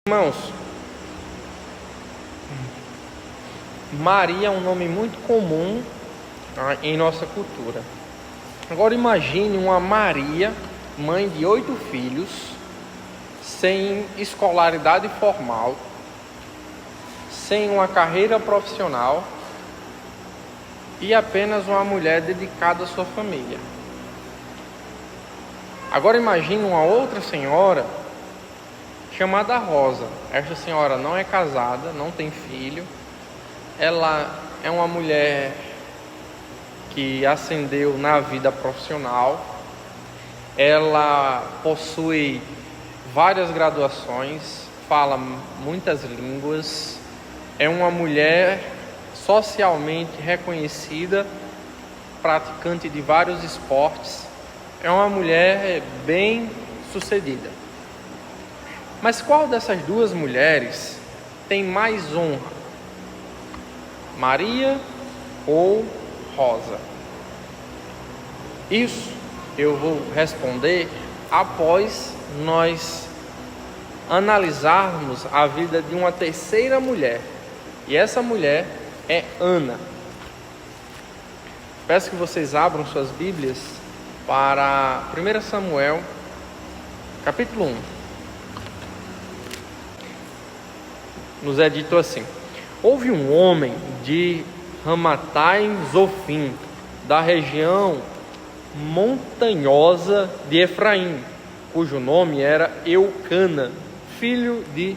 Irmãos, Maria é um nome muito comum em nossa cultura. Agora imagine uma Maria, mãe de 8 filhos, sem escolaridade formal, sem uma carreira profissional e apenas uma mulher dedicada à sua família. Agora imagine uma outra senhora chamada Rosa. Esta senhora não é casada, não tem filho. Ela é uma mulher que ascendeu na vida profissional. Ela possui várias graduações, fala muitas línguas, é uma mulher socialmente reconhecida, praticante de vários esportes, é uma mulher bem sucedida. Mas qual dessas duas mulheres tem mais honra? Maria ou Rosa? Isso eu vou responder após nós analisarmos a vida de uma terceira mulher. E essa mulher é Ana. Peço que vocês abram suas Bíblias para 1 Samuel, capítulo 1. Nos é dito assim: houve um homem de Ramataim Zofim, da região montanhosa de Efraim, cujo nome era Eucana, filho de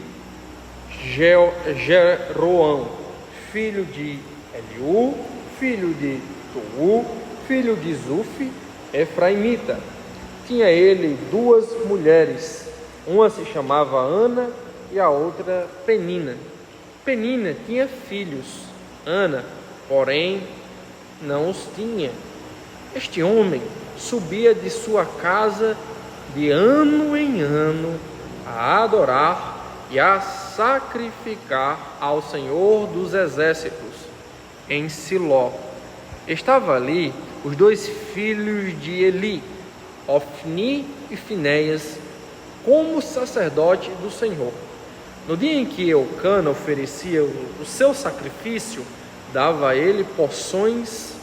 Jeroão, filho de Eliú, filho de Tou, filho de Zuf, efraimita. Tinha ele 2 mulheres, uma se chamava Ana e a outra Penina. Penina tinha filhos, Ana, porém, não os tinha. Este homem subia de sua casa de ano em ano a adorar e a sacrificar ao Senhor dos Exércitos em Siló. Estava ali os 2 filhos de Eli, Ofni e Finéias, como sacerdote do Senhor. No dia em que Eucana oferecia o seu sacrifício, dava a ele porções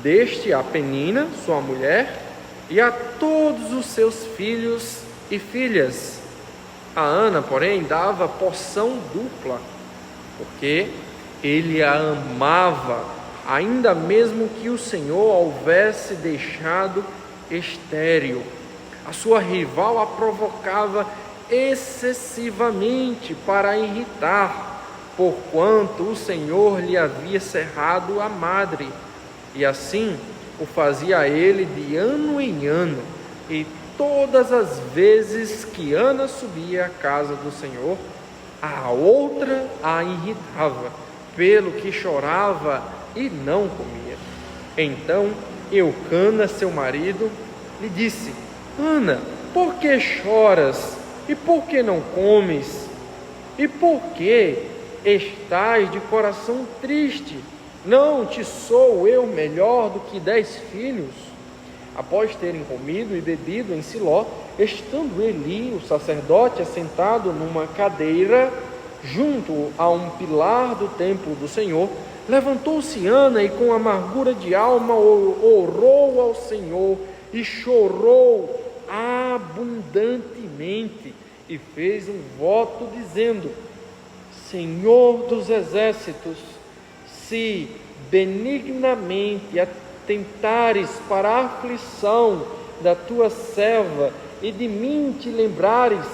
deste a Penina, sua mulher, e a todos os seus filhos e filhas. A Ana, porém, dava porção dupla, porque ele a amava, ainda mesmo que o Senhor a houvesse deixado estéril. A sua rival a provocava excessivamente para a irritar, porquanto o Senhor lhe havia cerrado a madre, e assim o fazia a ele de ano em ano. E todas as vezes que Ana subia à casa do Senhor, a outra a irritava, pelo que chorava e não comia. Então Eucana, seu marido, lhe disse: Ana, por que choras? E por que não comes? E por que estás de coração triste? Não te sou eu melhor do que 10 filhos? Após terem comido e bebido em Siló, estando Eli, o sacerdote, assentado numa cadeira junto a um pilar do templo do Senhor, levantou-se Ana e com amargura de alma orou ao Senhor e chorou abundantemente e fez um voto dizendo: Senhor dos exércitos, se benignamente atentares para a aflição da tua serva e de mim te lembrares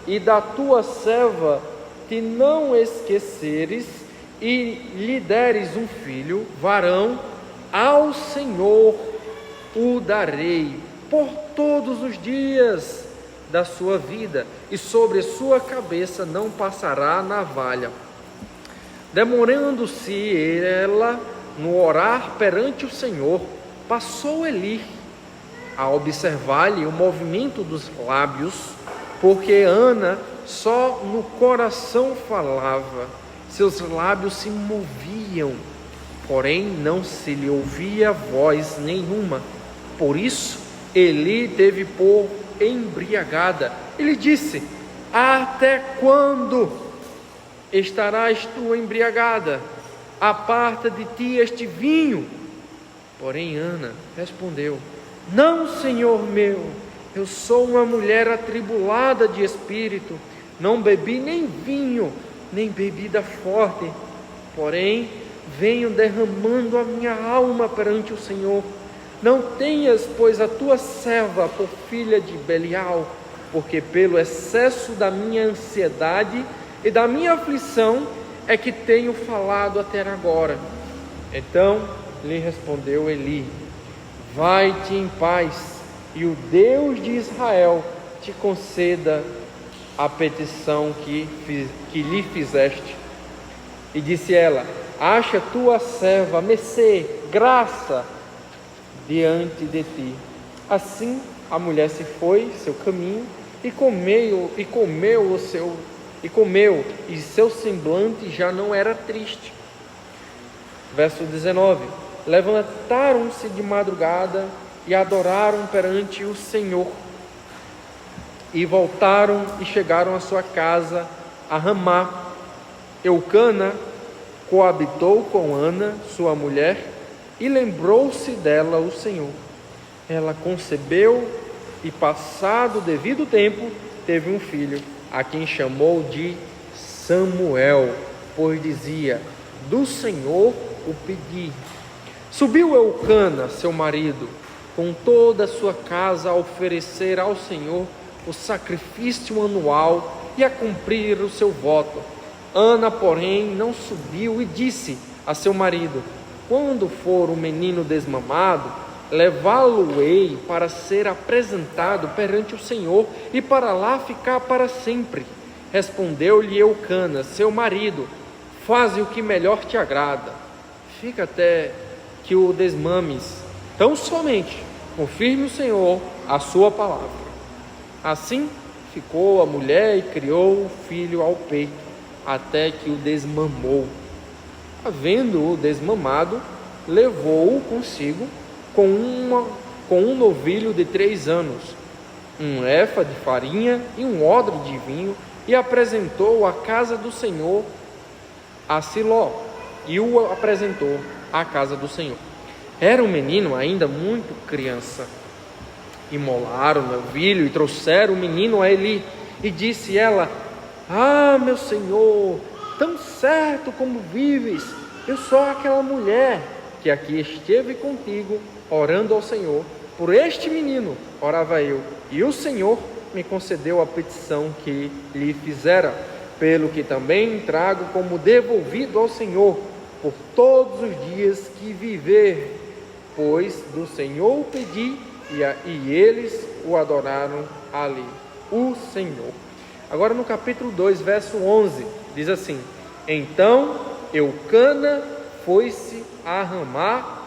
e da tua serva te não esqueceres e lhe deres um filho, varão, ao Senhor o darei por todos os dias da sua vida, e sobre sua cabeça não passará navalha. Demorando-se ela no orar perante o Senhor, passou Eli a observar-lhe o movimento dos lábios, porque Ana só no coração falava, seus lábios se moviam, porém não se lhe ouvia voz nenhuma. Por isso Eli teve por embriagada. Ele disse: até quando estarás tu embriagada? Aparta de ti este vinho. Porém Ana respondeu: não, Senhor meu, eu sou uma mulher atribulada de espírito, não bebi nem vinho, nem bebida forte, porém venho derramando a minha alma perante o Senhor. Não tenhas, pois, a tua serva por filha de Belial, porque pelo excesso da minha ansiedade e da minha aflição é que tenho falado até agora. Então lhe respondeu Eli: vai-te em paz, e o Deus de Israel te conceda a petição que lhe fizeste. E disse ela: acha tua serva mercê, graça diante de ti. Assim a mulher se foi seu caminho e comeu, e seu semblante já não era triste. Verso 19: levantaram-se de madrugada e adoraram perante o Senhor, e voltaram e chegaram à sua casa a Ramá. Eucana coabitou com Ana, sua mulher, e lembrou-se dela o Senhor. Ela concebeu e, passado o devido tempo, teve um filho, a quem chamou de Samuel, pois dizia: do Senhor o pedi. Subiu Eucana, seu marido, com toda a sua casa, a oferecer ao Senhor o sacrifício anual e a cumprir o seu voto. Ana, porém, não subiu e disse a seu marido: quando for o menino desmamado, levá-lo-ei para ser apresentado perante o Senhor e para lá ficar para sempre. Respondeu-lhe Eucana, seu marido: faze o que melhor te agrada, fica até que o desmames, tão somente confirme o Senhor a sua palavra. Assim ficou a mulher e criou o filho ao peito, até que o desmamou. Havendo-o desmamado, levou-o consigo com um novilho de 3 anos, um efa de farinha e um odre de vinho, e apresentou à casa do Senhor a Siló, e o apresentou à casa do Senhor. Era um menino ainda muito criança. Imolaram o novilho e trouxeram o menino a Eli, e disse ela: ah, meu senhor, tão certo como vives, eu sou aquela mulher que aqui esteve contigo, orando ao Senhor. Por este menino orava eu, e o Senhor me concedeu a petição que lhe fizera, pelo que também trago como devolvido ao Senhor por todos os dias que viver, pois do Senhor o pedi, e eles o adoraram ali, o Senhor. Agora no capítulo 2, verso 11, diz assim: então Eucana foi-se a Ramá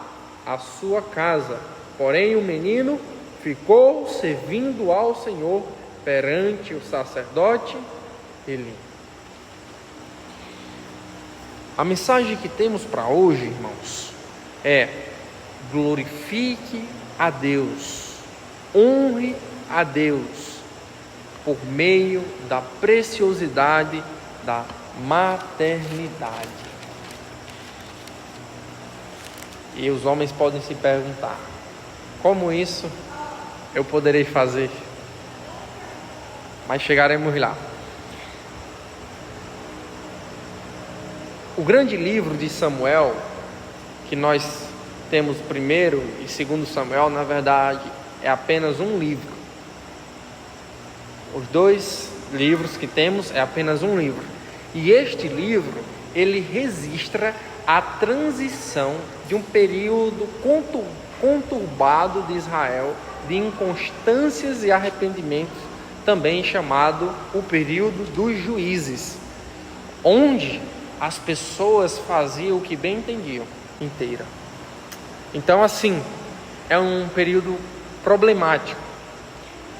à sua casa, porém o menino ficou servindo ao Senhor perante o sacerdote Eli. A mensagem que temos para hoje, irmãos, é: glorifique a Deus, honre a Deus por meio da preciosidade da maternidade. E os homens podem se perguntar: como isso eu poderei fazer? Mas chegaremos lá. O grande livro de Samuel, que nós temos 1º e 2º Samuel, na verdade é apenas um livro. Os 2 livros que temos é apenas um livro. E este livro, ele registra a transição de um período conturbado de Israel, de inconstâncias e arrependimentos, também chamado o período dos juízes, onde as pessoas faziam o que bem entendiam inteira. Então, assim, é um período problemático.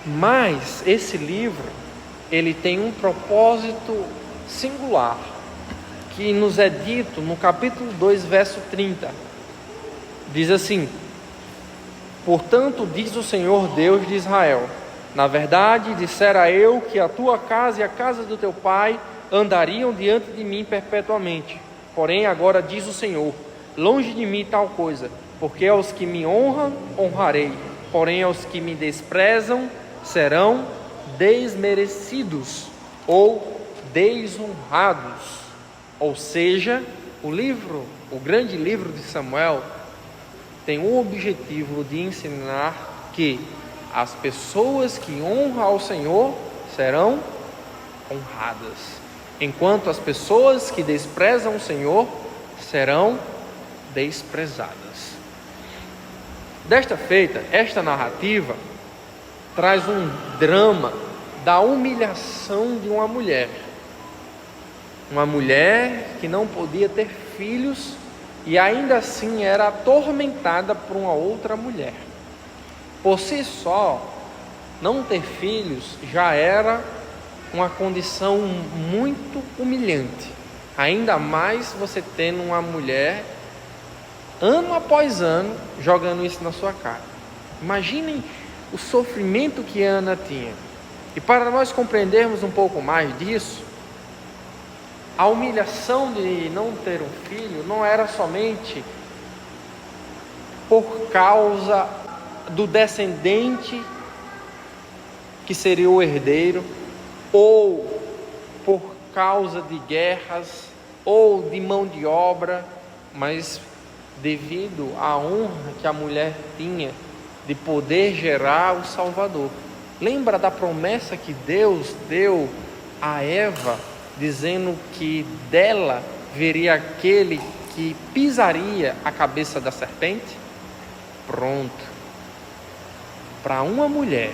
Mas esse livro, ele tem um propósito singular, que nos é dito no capítulo 2, verso 30. Diz assim: Portanto, diz o Senhor Deus de Israel: na verdade, dissera eu que a tua casa e a casa do teu pai andariam diante de mim perpetuamente. Porém, agora diz o Senhor: longe de mim tal coisa, porque aos que me honram, honrarei, porém aos que me desprezam serão desmerecidos ou desonrados. Ou seja, o grande livro de Samuel tem o objetivo de ensinar que as pessoas que honram ao Senhor serão honradas, enquanto as pessoas que desprezam o Senhor serão desprezadas. Desta feita, esta narrativa traz um drama da humilhação de uma mulher que não podia ter filhos e ainda assim era atormentada por uma outra mulher. Por si só, não ter filhos já era uma condição muito humilhante, ainda mais você tendo uma mulher ano após ano jogando isso na sua cara. Imaginem o sofrimento que Ana tinha. E para nós compreendermos um pouco mais disso, a humilhação de não ter um filho não era somente por causa do descendente que seria o herdeiro, ou por causa de guerras, ou de mão de obra, mas devido à honra que a mulher tinha de poder gerar o Salvador. Lembra da promessa que Deus deu a Eva, dizendo que dela viria aquele que pisaria a cabeça da serpente? Pronto. Para uma mulher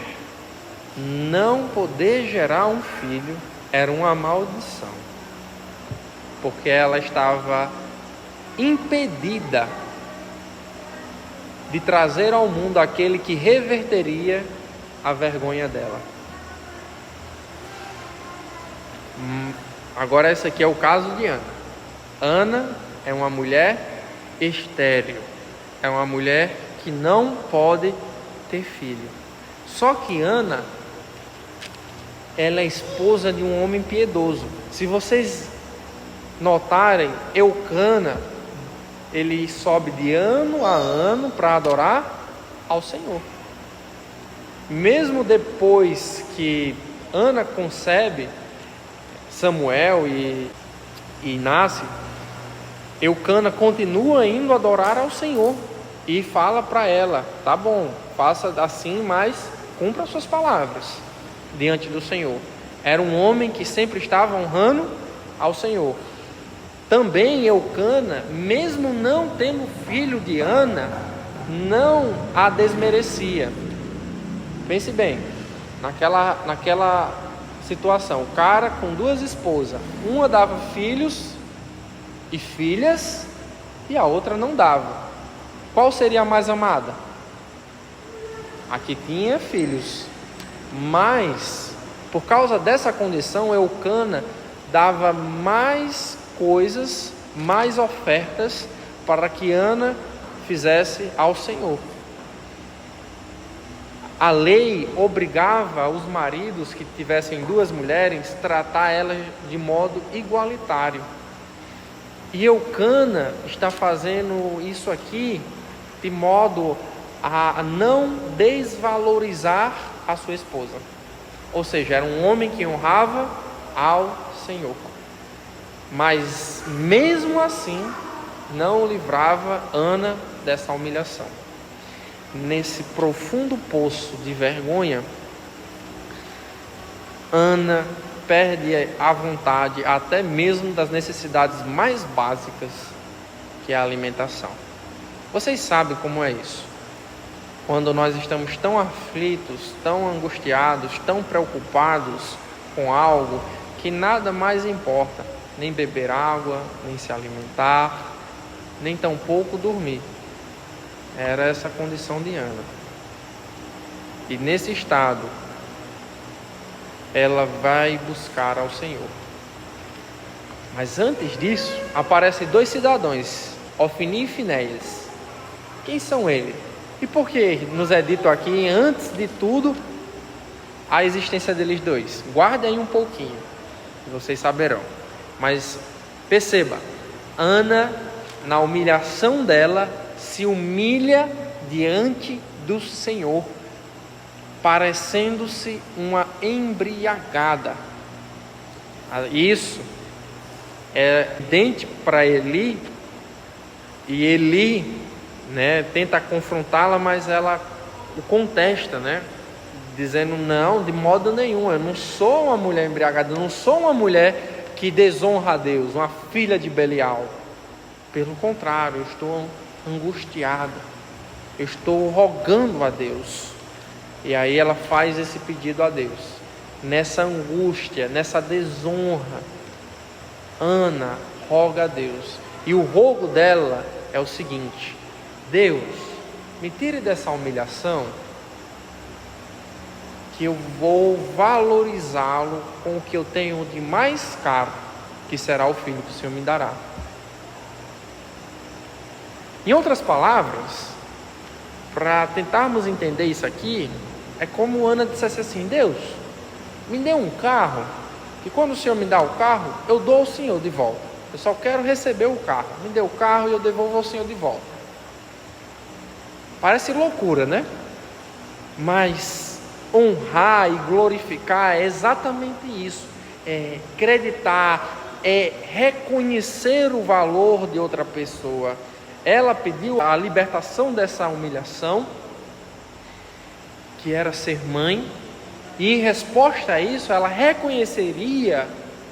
não poder gerar um filho era uma maldição, porque ela estava impedida de trazer ao mundo aquele que reverteria a vergonha dela. Agora esse aqui é o caso de Ana. Ana é uma mulher estéril, é uma mulher que não pode ter filho. Só que Ana, ela é esposa de um homem piedoso. Se vocês notarem, Eucana, ele sobe de ano a ano para adorar ao Senhor. Mesmo depois que Ana concebe Samuel e nasce, Eucana continua indo adorar ao Senhor e fala para ela: tá bom, faça assim, mas cumpra suas palavras diante do Senhor. Era um homem que sempre estava honrando ao Senhor. Também Eucana, mesmo não tendo filho de Ana, não a desmerecia. Pense bem, naquela situação, o cara com duas esposas, uma dava filhos e filhas e a outra não dava. Qual seria a mais amada? A que tinha filhos. Mas, por causa dessa condição, Eucana dava mais coisas, mais ofertas para que Ana fizesse ao Senhor. A lei obrigava os maridos que tivessem duas mulheres tratar elas de modo igualitário. E Eucana está fazendo isso aqui de modo a não desvalorizar a sua esposa. Ou seja, era um homem que honrava ao Senhor. Mas mesmo assim, não livrava Ana dessa humilhação. Nesse profundo poço de vergonha, Ana perde a vontade até mesmo das necessidades mais básicas, que é a alimentação. Vocês sabem como é isso? Quando nós estamos tão aflitos, tão angustiados, tão preocupados com algo que nada mais importa, nem beber água, nem se alimentar, nem tampouco dormir. Era essa a condição de Ana. E nesse estado, ela vai buscar ao Senhor. Mas antes disso, aparecem dois cidadãos, Ofni e Finéias. Quem são eles? E por que nos é dito aqui, antes de tudo, a existência deles dois? Guarde aí um pouquinho, vocês saberão. Mas perceba, Ana, na humilhação dela, se humilha diante do Senhor, parecendo-se uma embriagada. Isso é evidente para Eli, e Eli, tenta confrontá-la, mas ela o contesta, dizendo: não, de modo nenhum, eu não sou uma mulher embriagada, eu não sou uma mulher que desonra a Deus, uma filha de Belial. Pelo contrário, eu estou angustiada, eu estou rogando a Deus. E aí ela faz esse pedido a Deus, nessa angústia, nessa desonra. Ana roga a Deus, e o rogo dela é o seguinte: Deus, me tire dessa humilhação, que eu vou valorizá-lo com o que eu tenho de mais caro, que será o filho que o Senhor me dará. Em outras palavras, para tentarmos entender isso aqui, é como Ana dissesse assim: Deus, me dê um carro, e quando o Senhor me dá o carro, eu dou ao Senhor de volta. Eu só quero receber o carro. Me dê o carro e eu devolvo ao Senhor de volta. Parece loucura, né? Mas honrar e glorificar é exatamente isso. É acreditar, é reconhecer o valor de outra pessoa. Ela pediu a libertação dessa humilhação, que era ser mãe, e em resposta a isso, ela reconheceria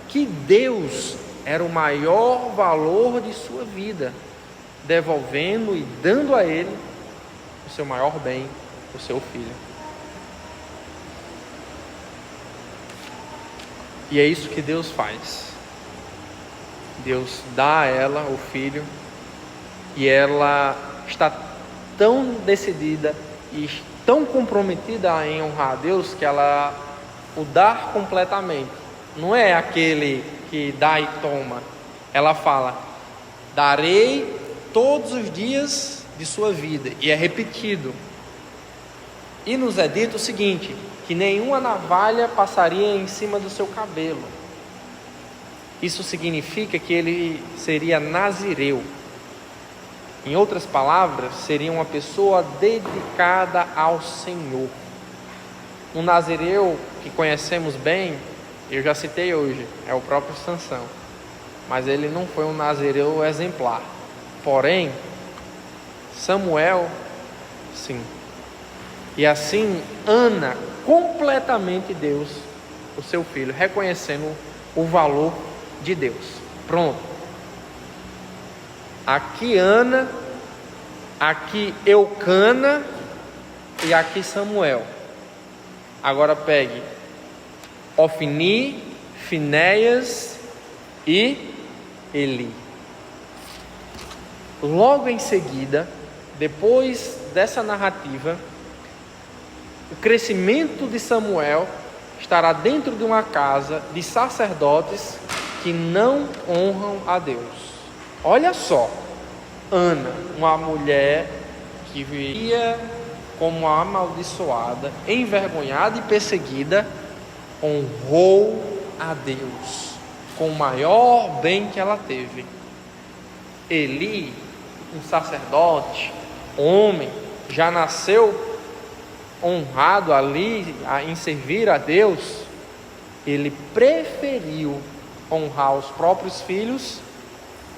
que Deus era o maior valor de sua vida, devolvendo e dando a ele o seu maior bem, o seu filho. E é isso que Deus faz. Deus dá a ela o filho, e ela está tão decidida e tão comprometida em honrar a Deus, que ela o dá completamente. Não é aquele que dá e toma. Ela fala: darei todos os dias de sua vida. E é repetido. E nos é dito o seguinte: que nenhuma navalha passaria em cima do seu cabelo. Isso significa que ele seria nazireu. Em outras palavras, seria uma pessoa dedicada ao Senhor. Um nazireu que conhecemos bem, eu já citei hoje, é o próprio Sansão. Mas ele não foi um nazireu exemplar. Porém, Samuel, sim. E assim, Ana completamente Deus, o seu filho, reconhecendo o valor de Deus. Pronto. Aqui Ana, aqui Eucana e aqui Samuel. Agora pegue Ofni, Finéias e Eli. Logo em seguida, depois dessa narrativa, o crescimento de Samuel estará dentro de uma casa de sacerdotes que não honram a Deus. Olha só, Ana, uma mulher que vivia como amaldiçoada, envergonhada e perseguida, honrou a Deus com o maior bem que ela teve. Eli, um sacerdote, homem, já nasceu honrado ali em servir a Deus. Ele preferiu honrar os próprios filhos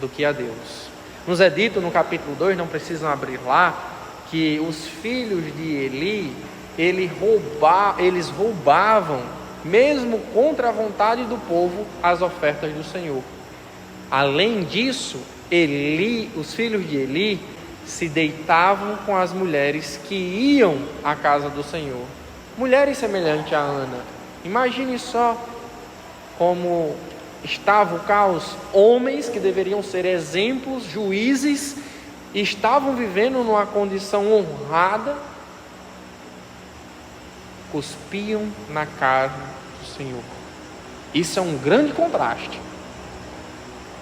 do que a Deus. Nos é dito no capítulo 2, não precisam abrir lá, que os filhos de Eli, eles roubavam, mesmo contra a vontade do povo, as ofertas do Senhor. Além disso, os filhos de Eli se deitavam com as mulheres que iam à casa do Senhor. Mulheres semelhantes a Ana. Imagine só como estava o caos. Homens que deveriam ser exemplos, juízes, estavam vivendo numa condição honrada, cuspiam na cara do Senhor. Isso é um grande contraste.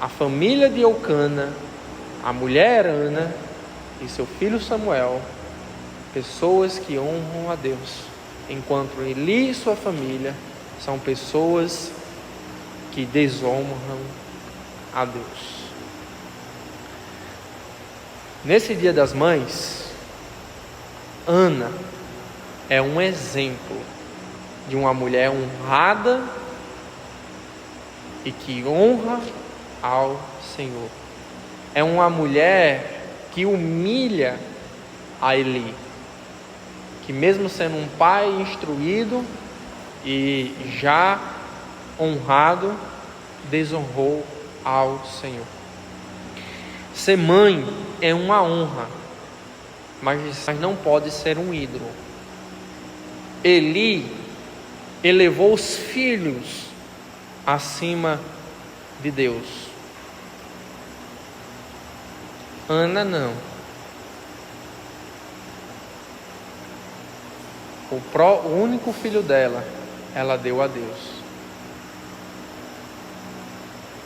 A família de Eucana, a mulher Ana e seu filho Samuel pessoas que honram a Deus, enquanto Eli e sua família são pessoas que desonram a Deus. Nesse Dia das Mães, Ana é um exemplo de uma mulher honrada e que honra ao Senhor. É uma mulher que humilha a Eli, que mesmo sendo um pai instruído e já honrado, desonrou ao Senhor. Ser mãe é uma honra, mas não pode ser um ídolo. Eli elevou os filhos acima de Deus. Ana não. O único filho dela, ela deu a Deus.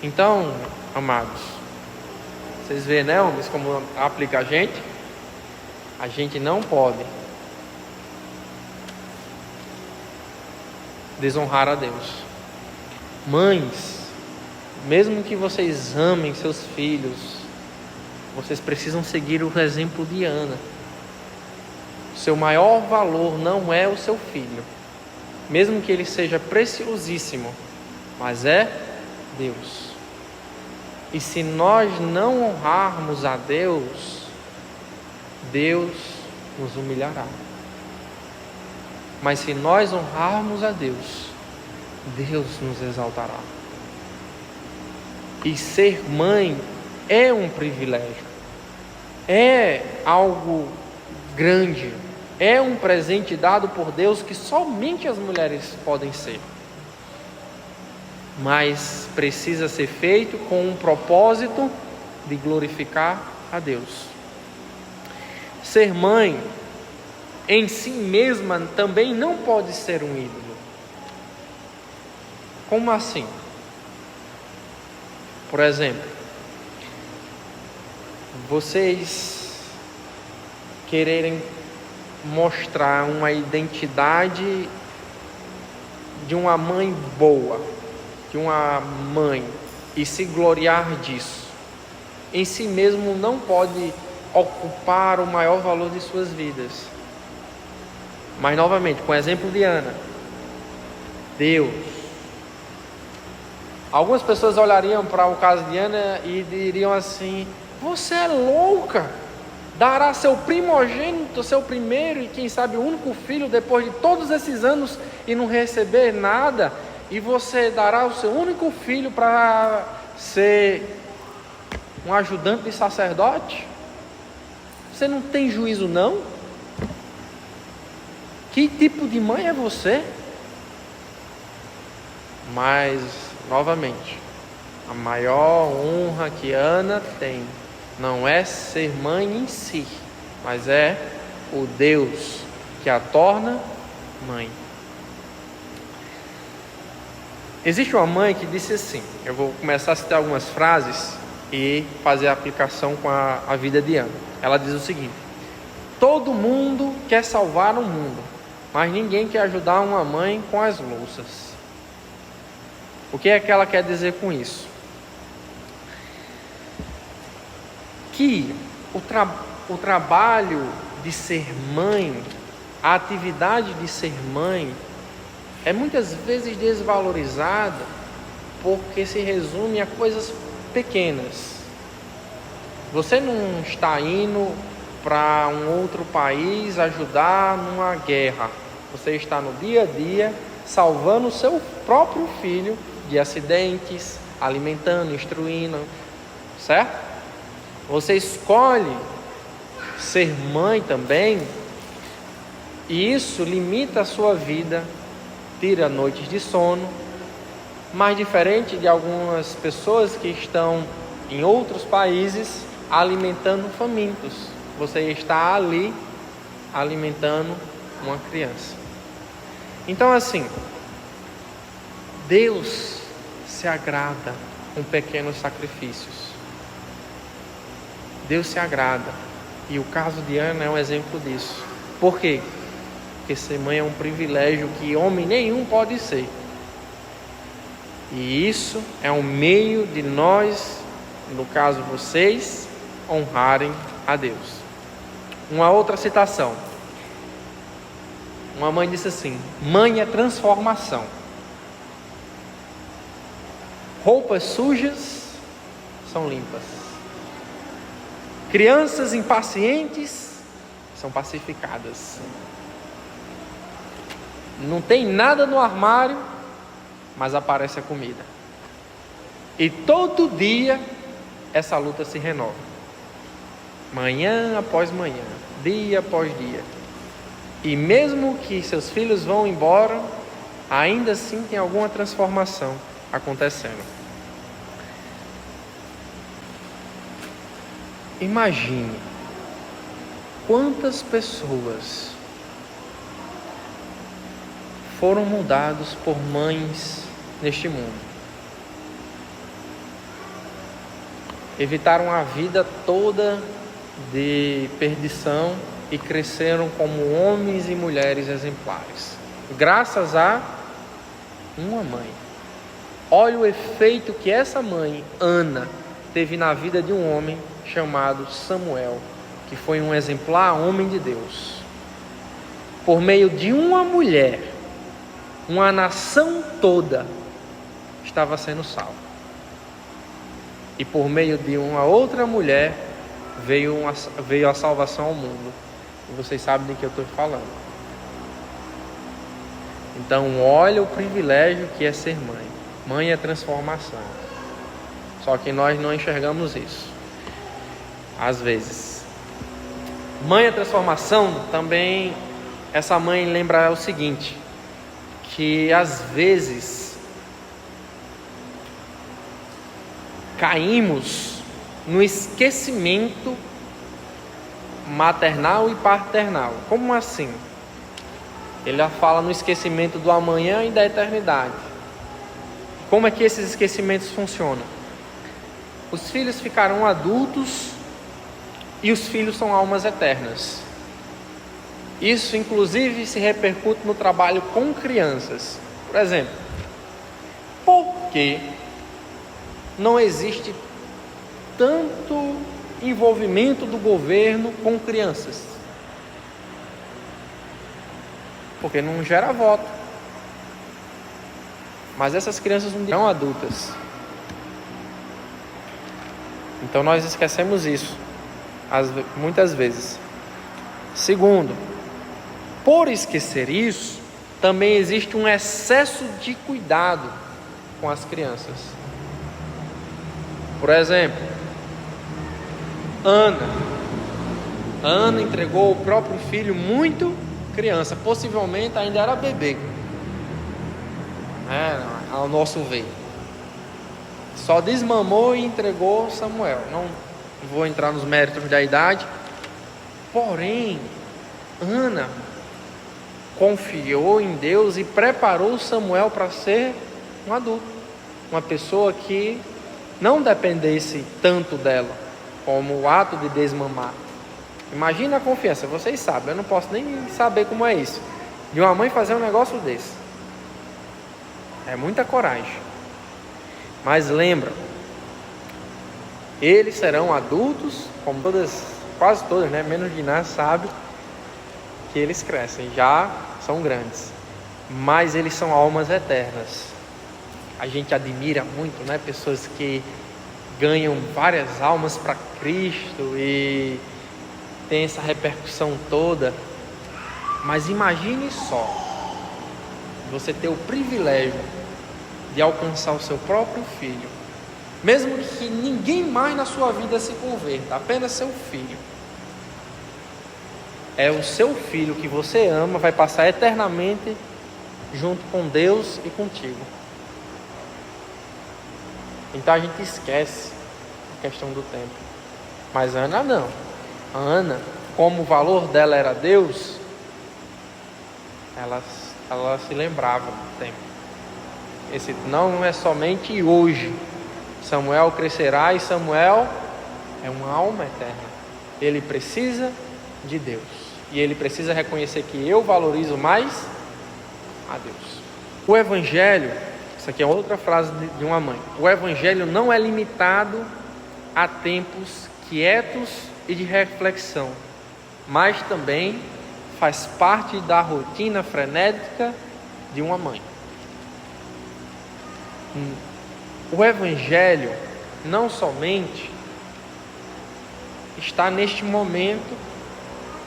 Então, amados, vocês veem, né, homens, como aplica a gente? A gente não pode desonrar a Deus. Mães, mesmo que vocês amem seus filhos, vocês precisam seguir o exemplo de Ana. Seu maior valor não é o seu filho, mesmo que ele seja preciosíssimo, mas é Deus. E se nós não honrarmos a Deus, Deus nos humilhará. Mas se nós honrarmos a Deus, Deus nos exaltará. E ser mãe é um privilégio, é algo grande, é um presente dado por Deus que somente as mulheres podem ser. Mas precisa ser feito com um propósito de glorificar a Deus. Ser mãe em si mesma também não pode ser um ídolo. Como assim? Por exemplo, vocês quererem mostrar uma identidade de uma mãe boa, de uma mãe, e se gloriar disso, em si mesmo não pode ocupar o maior valor de suas vidas. Mas novamente, com o exemplo de Ana, Deus. Algumas pessoas olhariam para o caso de Ana e diriam assim: você é louca, dará seu primogênito, seu primeiro e quem sabe o único filho depois de todos esses anos e não receber nada, e você dará o seu único filho para ser um ajudante de sacerdote? Você não tem juízo não? Que tipo de mãe é você? Mas, novamente, a maior honra que Ana tem não é ser mãe em si, mas é o Deus que a torna mãe. Existe uma mãe que disse assim, eu vou começar a citar algumas frases e fazer a aplicação com a vida de Ana. Ela diz o seguinte: todo mundo quer salvar o mundo, mas ninguém quer ajudar uma mãe com as louças. O que é que ela quer dizer com isso? Que o trabalho de ser mãe, a atividade de ser mãe, é muitas vezes desvalorizada porque se resume a coisas pequenas. Você não está indo para um outro país ajudar numa guerra. Você está no dia a dia salvando o seu próprio filho de acidentes, alimentando, instruindo, certo? Você escolhe ser mãe também, e isso limita a sua vida, tira noites de sono, mas diferente de algumas pessoas que estão em outros países alimentando famintos, você está ali alimentando uma criança. Então assim, Deus se agrada com pequenos sacrifícios. Deus se agrada, e o caso de Ana é um exemplo disso. Por quê? Porque ser mãe é um privilégio que homem nenhum pode ser. E isso é um meio de nós, no caso vocês, honrarem a Deus. Uma outra citação. Uma mãe disse assim: mãe é transformação. Roupas sujas são limpas. Crianças impacientes são pacificadas. Não tem nada no armário, mas aparece a comida. E todo dia essa luta se renova. Manhã após manhã, dia após dia. E mesmo que seus filhos vão embora, ainda assim tem alguma transformação acontecendo. Imagine quantas pessoas foram mudados por mães neste mundo. Evitaram a vida toda de perdição e cresceram como homens e mulheres exemplares, graças a uma mãe. Olha o efeito que essa mãe, Ana, teve na vida de um homem chamado Samuel, que foi um exemplar homem de Deus. Por meio de uma mulher, uma nação toda estava sendo salva. E por meio de uma outra mulher veio a salvação ao mundo. E vocês sabem do que eu estou falando. Então olha o privilégio que é ser mãe. Mãe é transformação. Só que nós não enxergamos isso. Às vezes. Mãe é transformação também. Essa mãe lembra o seguinte: que às vezes caímos no esquecimento maternal e paternal. Como assim? Ele já fala no esquecimento do amanhã e da eternidade. Como é que esses esquecimentos funcionam? Os filhos ficarão adultos e os filhos são almas eternas. Isso inclusive se repercute no trabalho com crianças. Por exemplo, por que não existe tanto envolvimento do governo com crianças? Porque não gera voto. Mas essas crianças não são adultas. Então nós esquecemos isso muitas vezes. Segundo, por esquecer isso, também existe um excesso de cuidado com as crianças. Por exemplo, Ana entregou o próprio filho muito criança, possivelmente ainda era bebê, ao nosso ver. Só desmamou e entregou Samuel. Não vou entrar nos méritos da idade. Porém, Ana confiou em Deus e preparou Samuel para ser um adulto, uma pessoa que não dependesse tanto dela, como o ato de desmamar. Imagina a confiança, vocês sabem, eu não posso nem saber como é isso, de uma mãe fazer um negócio desse. É muita coragem. Mas lembra, eles serão adultos, como quase todas, menos de nada sabe que eles crescem, já são grandes, mas eles são almas eternas. A gente admira muito, pessoas que ganham várias almas para Cristo e tem essa repercussão toda. Mas imagine só, você ter o privilégio de alcançar o seu próprio filho, mesmo que ninguém mais na sua vida se converta, apenas seu filho. É o seu filho que você ama, vai passar eternamente junto com Deus e contigo. Então a gente esquece a questão do tempo. Mas Ana não. Ana, como o valor dela era Deus, ela se lembrava do tempo. Esse não é somente hoje. Samuel crescerá e Samuel é uma alma eterna. Ele precisa de Deus. E ele precisa reconhecer que eu valorizo mais a Deus. O Evangelho, isso aqui é outra frase de uma mãe. O Evangelho não é limitado a tempos quietos e de reflexão, mas também faz parte da rotina frenética de uma mãe. O Evangelho não somente está neste momento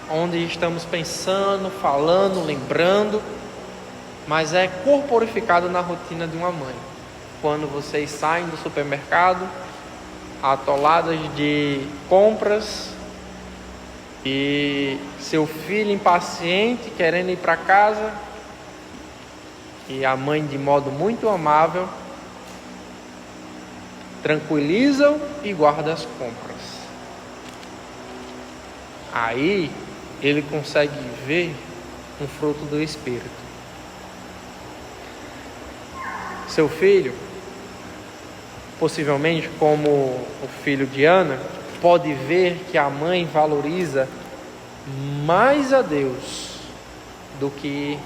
onde estamos pensando, falando, lembrando, mas é corporificado na rotina de uma mãe. Quando vocês saem do supermercado, atoladas de compras, e seu filho impaciente querendo ir para casa, e a mãe, de modo muito amável, tranquiliza e guarda as compras. Aí ele consegue ver um fruto do Espírito. Seu filho, possivelmente como o filho de Ana, pode ver que a mãe valoriza mais a Deus do que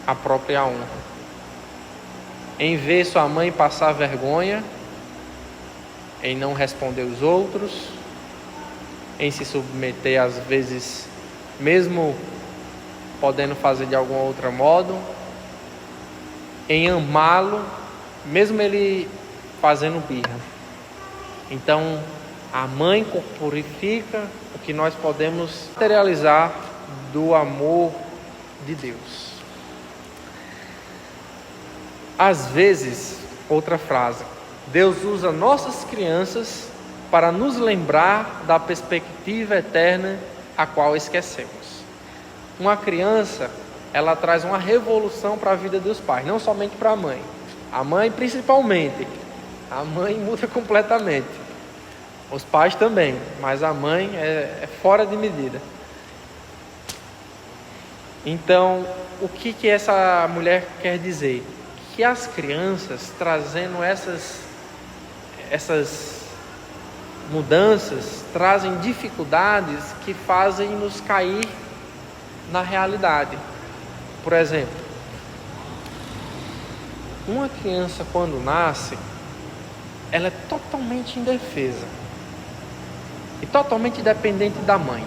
a própria honra. Em ver sua mãe passar vergonha, em não responder os outros, em se submeter às vezes, mesmo podendo fazer de algum outro modo, em amá-lo, mesmo ele fazendo birra. Então, a mãe corporifica o que nós podemos materializar do amor de Deus. Às vezes, outra frase, Deus usa nossas crianças para nos lembrar da perspectiva eterna a qual esquecemos. Uma criança, ela traz uma revolução para a vida dos pais, não somente para a mãe. A mãe principalmente. A mãe muda completamente. Os pais também, mas a mãe é fora de medida. Então, o que essa mulher quer dizer? Que as crianças, trazendo essas mudanças, trazem dificuldades que fazem nos cair na realidade. Por exemplo, uma criança quando nasce, ela é totalmente indefesa e totalmente dependente da mãe.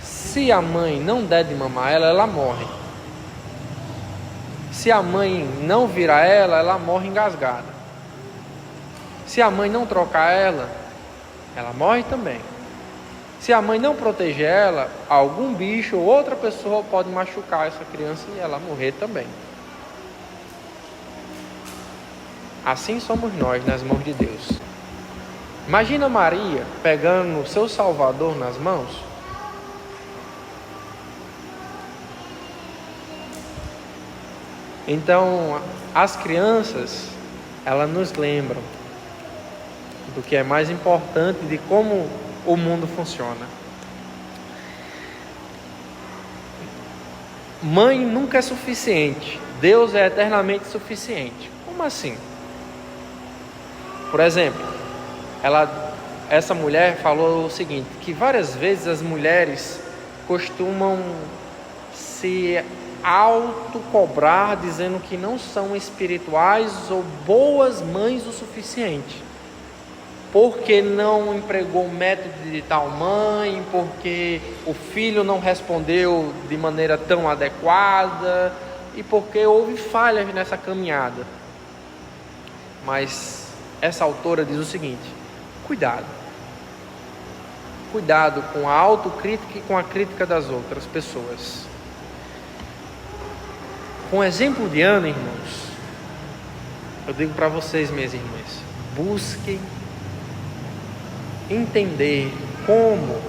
Se a mãe não der de mamar ela, ela morre. Se a mãe não virar ela, ela morre engasgada. Se a mãe não trocar ela, ela morre também. Se a mãe não proteger ela, algum bicho ou outra pessoa pode machucar essa criança e ela morrer também. Assim somos nós nas mãos de Deus. Imagina Maria pegando o seu Salvador nas mãos. Então, as crianças, elas nos lembram do que é mais importante, de como o mundo funciona. Mãe nunca é suficiente. Deus é eternamente suficiente. Como assim? Por exemplo, essa mulher falou o seguinte, que várias vezes as mulheres costumam se autocobrar, dizendo que não são espirituais ou boas mães o suficiente, porque não empregou o método de tal mãe, porque o filho não respondeu de maneira tão adequada e porque houve falhas nessa caminhada. Mas essa autora diz o seguinte: cuidado com a autocrítica e com a crítica das outras pessoas. Com o exemplo de Ana, irmãos, eu digo para vocês, minhas irmãs, busquem entender como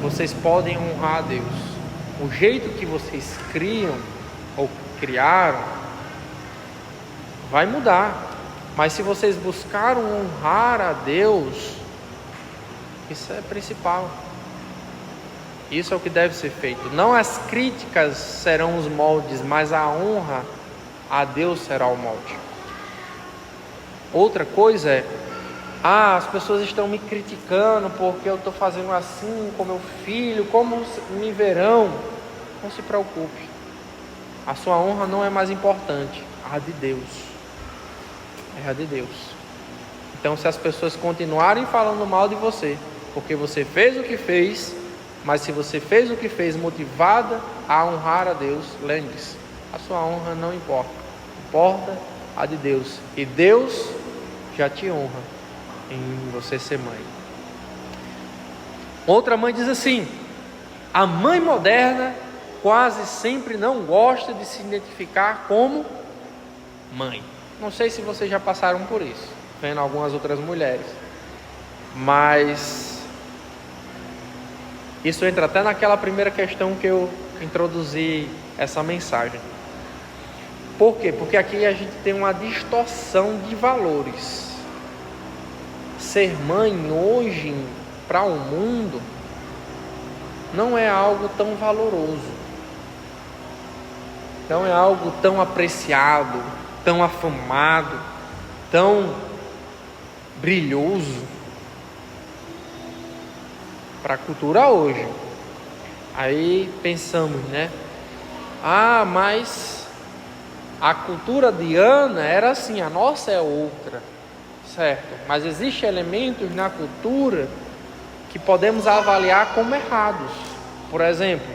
vocês podem honrar a Deus. O jeito que vocês criam ou criaram vai mudar, mas se vocês buscaram honrar a Deus, isso é principal. Isso é o que deve ser feito. Não as críticas serão os moldes, mas a honra a Deus será o molde. Outra coisa é as pessoas estão me criticando porque eu estou fazendo assim com meu filho, como me verão? Não se preocupe. A sua honra não é mais importante, a de Deus. É a de Deus. Então, se as pessoas continuarem falando mal de você, porque você fez o que fez, mas se você fez o que fez motivada a honrar a Deus, lembre-se, a sua honra não importa. Importa a de Deus. E Deus já te honra em você ser mãe. Outra mãe diz assim: a mãe moderna quase sempre não gosta de se identificar como mãe. Não sei se vocês já passaram por isso, vendo algumas outras mulheres, mas isso entra até naquela primeira questão que eu introduzi essa mensagem. Por quê? Porque aqui a gente tem uma distorção de valores. Ser mãe hoje, para o mundo, não é algo tão valoroso, não é algo tão apreciado, tão afamado, tão brilhoso para a cultura hoje. Aí pensamos, né? Mas a cultura de Ana era assim, a nossa é outra, certo? Mas existem elementos na cultura que podemos avaliar como errados. Por exemplo,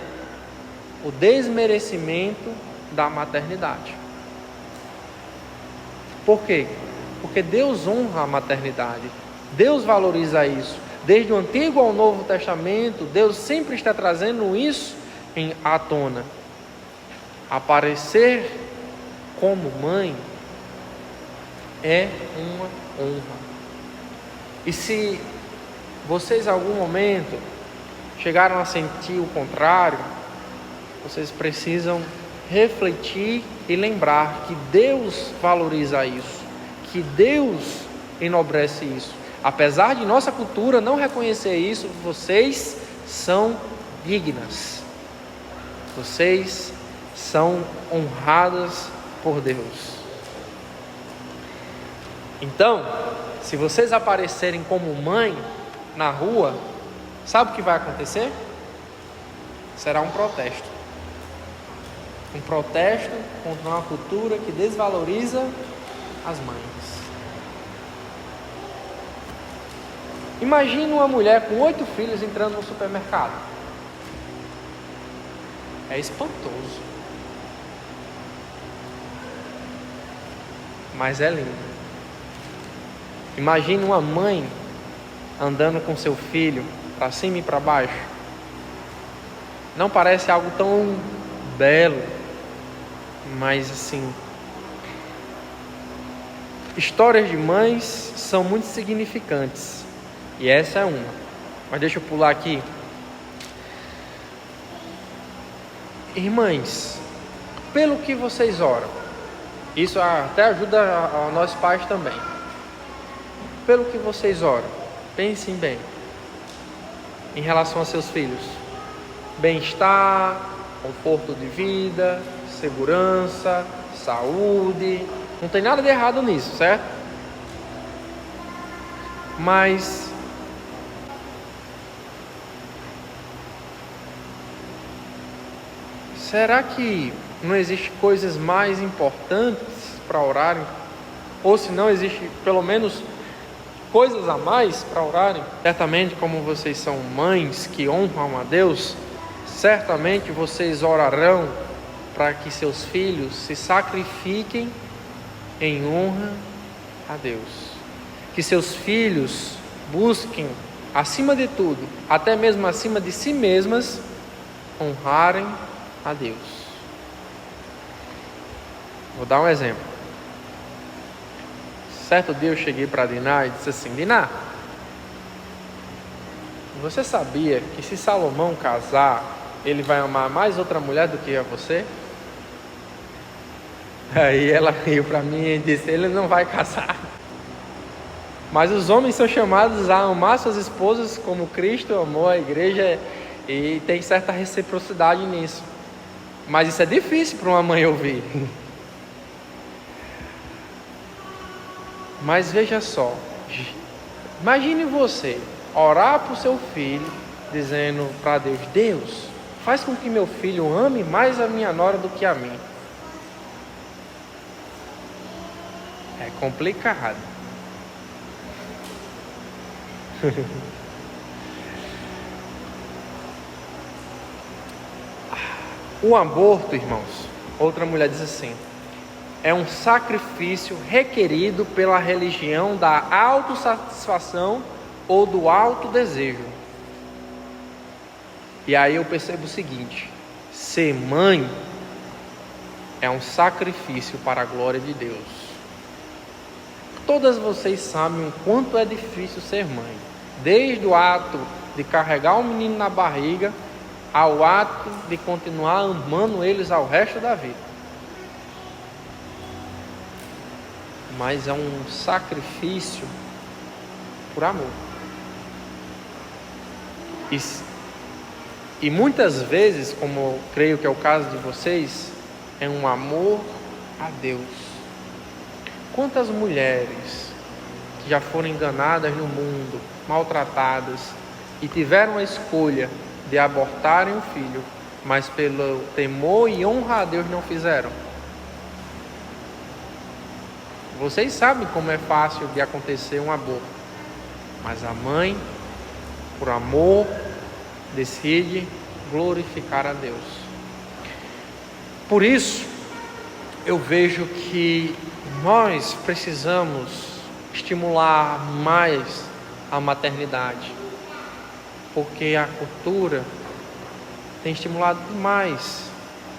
o desmerecimento da maternidade. Por quê? Porque Deus honra a maternidade. Deus valoriza isso. Desde o Antigo ao Novo Testamento, Deus sempre está trazendo isso à tona. Aparecer como mãe é uma honra. E se vocês em algum momento chegaram a sentir o contrário, vocês precisam refletir e lembrar que Deus valoriza isso, que Deus enobrece isso. Apesar de nossa cultura não reconhecer isso, vocês são dignas, vocês são honradas por Deus. Então, se vocês aparecerem como mãe na rua, sabe o que vai acontecer? Será um protesto. Um protesto contra uma cultura que desvaloriza as mães. Imagina uma mulher com 8 filhos entrando no supermercado. É espantoso. Mas é lindo. Imagina uma mãe andando com seu filho para cima e para baixo. Não parece algo tão belo, mas assim, histórias de mães são muito significantes. E essa é uma. Mas deixa eu pular aqui. Irmãs, pelo que vocês oram, isso até ajuda a nós pais também. Pelo que vocês oram, pensem bem em relação a seus filhos. Bem-estar, conforto de vida, segurança, saúde. Não tem nada de errado nisso, certo? Mas será que não existe coisas mais importantes para orarem? Ou se não existe pelo menos coisas a mais para orarem? Certamente, como vocês são mães que honram a Deus, certamente vocês orarão para que seus filhos se sacrifiquem em honra a Deus. Que seus filhos busquem, acima de tudo, até mesmo acima de si mesmas, honrarem a Deus. Vou dar um exemplo. Certo dia eu cheguei para Diná e disse assim: Diná, você sabia que se Salomão casar, ele vai amar mais outra mulher do que a você? Aí ela riu para mim e disse: ele não vai casar. Mas os homens são chamados a amar suas esposas como Cristo amou a igreja, e tem certa reciprocidade nisso. Mas isso é difícil para uma mãe ouvir. Mas veja só, Imagine você orar para o seu filho, dizendo para Deus: Deus, faz com que meu filho ame mais a minha nora do que a mim. É complicado. O aborto, irmãos, outra mulher diz assim, é um sacrifício requerido pela religião da autossatisfação ou do autodesejo. E aí eu percebo o seguinte: ser mãe é um sacrifício para a glória de Deus. Todas vocês sabem o quanto é difícil ser mãe, desde o ato de carregar o menino na barriga ao ato de continuar amando eles ao resto da vida. Mas é um sacrifício por amor. E muitas vezes, como eu creio que é o caso de vocês, é um amor a Deus. Quantas mulheres que já foram enganadas no mundo, maltratadas, e tiveram a escolha de abortarem o filho, mas pelo temor e honra a Deus não fizeram? Vocês sabem como é fácil de acontecer um aborto, mas a mãe, por amor, decide glorificar a Deus. Por isso, eu vejo que nós precisamos estimular mais a maternidade, porque a cultura tem estimulado demais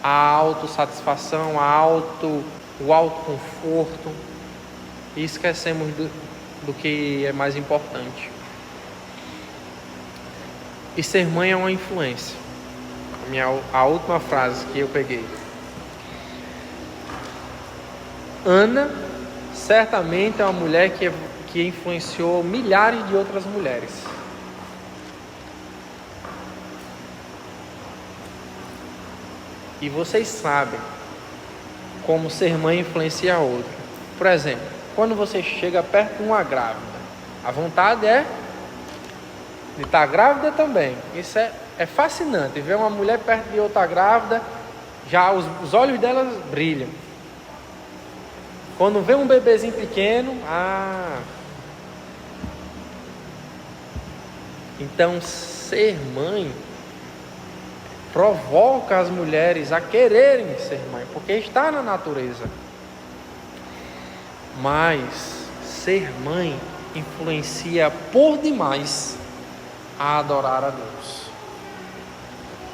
a autossatisfação, o autoconforto, e esquecemos do que é mais importante. E ser mãe é uma influência. A última frase que eu peguei. Ana certamente é uma mulher que influenciou milhares de outras mulheres. E vocês sabem como ser mãe influencia a outra. Por exemplo, quando você chega perto de uma grávida, a vontade é de estar grávida também. Isso é fascinante, ver uma mulher perto de outra grávida, já os olhos delas brilham. Quando vê um bebezinho pequeno, então ser mãe provoca as mulheres a quererem ser mãe, porque está na natureza. Mas ser mãe influencia por demais a adorar a Deus.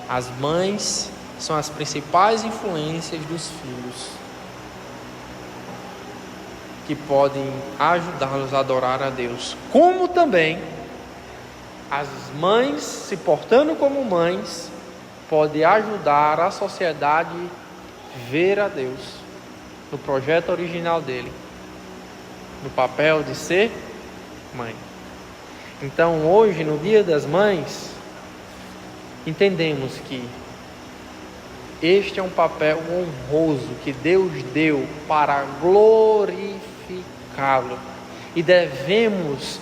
As mães são as principais influências dos filhos, que podem ajudá-los a adorar a Deus, como também as mães, se portando como mães, podem ajudar a sociedade a ver a Deus no projeto original dele, no papel de ser mãe. Então hoje, no Dia das Mães, entendemos que este é um papel honroso que Deus deu para glorificá-lo, e devemos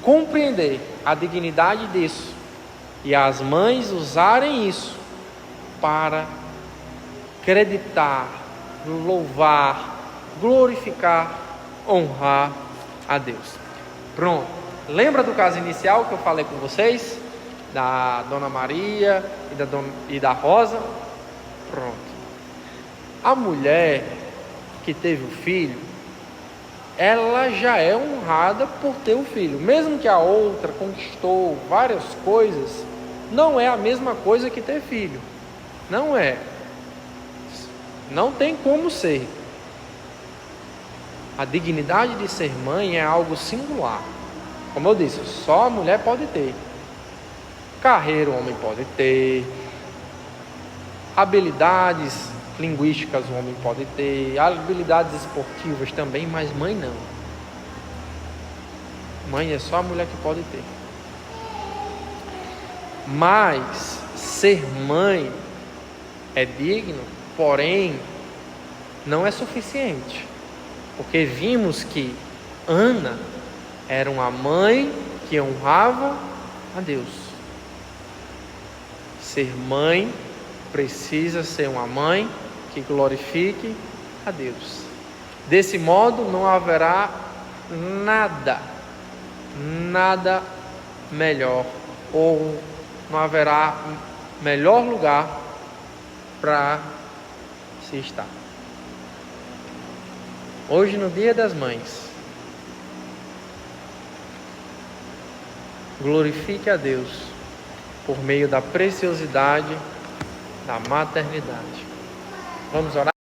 compreender a dignidade disso, e as mães usarem isso para acreditar, louvar, glorificar, honrar a Deus. Pronto. Lembra do caso inicial que eu falei com vocês? Da Dona Maria e da Rosa? Pronto. A mulher que teve o filho, ela já é honrada por ter o filho. Mesmo que a outra conquistou várias coisas, não é a mesma coisa que ter filho. Não é. Não tem como ser. A dignidade de ser mãe é algo singular. Como eu disse, só a mulher pode ter. Carreira o homem pode ter. Habilidades linguísticas o homem pode ter. Habilidades esportivas também, mas mãe não. Mãe é só a mulher que pode ter. Mas ser mãe é digno, porém não é suficiente. Porque vimos que Ana Era uma mãe que honrava a Deus. Ser mãe precisa ser uma mãe que glorifique a Deus. Desse modo não haverá nada melhor, ou não haverá melhor lugar para se estar. Hoje, no Dia das Mães, glorifique a Deus por meio da preciosidade da maternidade. Vamos orar?